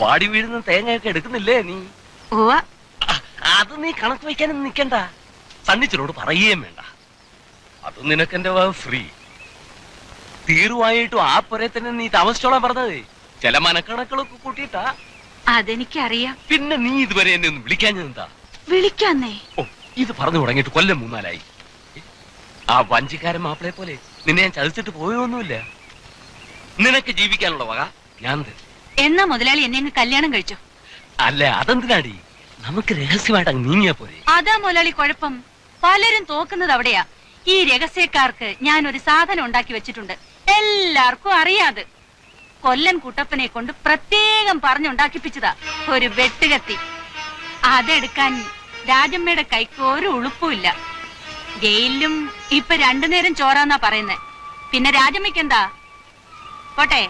വാടി വീഴുന്ന തേങ്ങയൊക്കെ എടുക്കുന്നില്ലേ നീ? അത് നീ കണക്ക് വയ്ക്കാനും നിക്കണ്ട. സണ്ണിച്ചനോട് പറയുകയും വേണ്ട. അത് നിനക്കെന്റെ ഫ്രീ. തീരുവായിട്ടും ആ പുരേ തന്നെ നീ താമസിച്ചോളാൻ പറഞ്ഞത്. ചില മനക്കണക്കുകളൊക്കെ കൂട്ടിയിട്ടാ. അതെനിക്കറിയാം. പിന്നെ നീ ഇതുവരെ എന്നെ ഒന്ന് വിളിക്കാഞ്ഞെന്താ? വിളിക്കാന്നേ? ഓ, ഇത് പറഞ്ഞു തുടങ്ങിയിട്ട് കൊല്ലം 3-4 ആ വഞ്ചിക്കാരൻ മാപ്പിളയെ പോലെ നിന്നെ ഞാൻ ചതിച്ചിട്ട് പോയൊന്നുമില്ല. നിനക്ക് ജീവിക്കാനുള്ള വക ഞാൻ തരും. എന്നാ മുതലാളി എന്നെ കല്യാണം കഴിച്ചോ? അല്ല, അതെന്തിനാടി? നമുക്ക് രഹസ്യമായിട്ട് അങ്ങ് നീങ്ങിയാ പോരെ. അതാ മുതലാളി കുഴപ്പം. പലരും തോക്കുന്നത് അവിടെയാ. ഈ രഹസ്യക്കാർക്ക് ഞാൻ ഒരു സാധനം ഉണ്ടാക്കി വെച്ചിട്ടുണ്ട്. എല്ലാവർക്കും അറിയാതെ. കൊല്ലൻ കുട്ടപ്പനെ കൊണ്ട് പ്രത്യേകം പറഞ്ഞുണ്ടാക്കിപ്പിച്ചതാ ഒരു വെട്ടുകത്തി. അതെടുക്കാൻ രാജമ്മയുടെ കൈക്ക് ഒരു ഉളുപ്പുമില്ല. ജയിലിലും ഇപ്പൊ 2 നേരം ചോറാന്നാ പറയുന്നേ. പിന്നെ രാജമ്മയ്ക്ക് എന്താ? പോട്ടെ.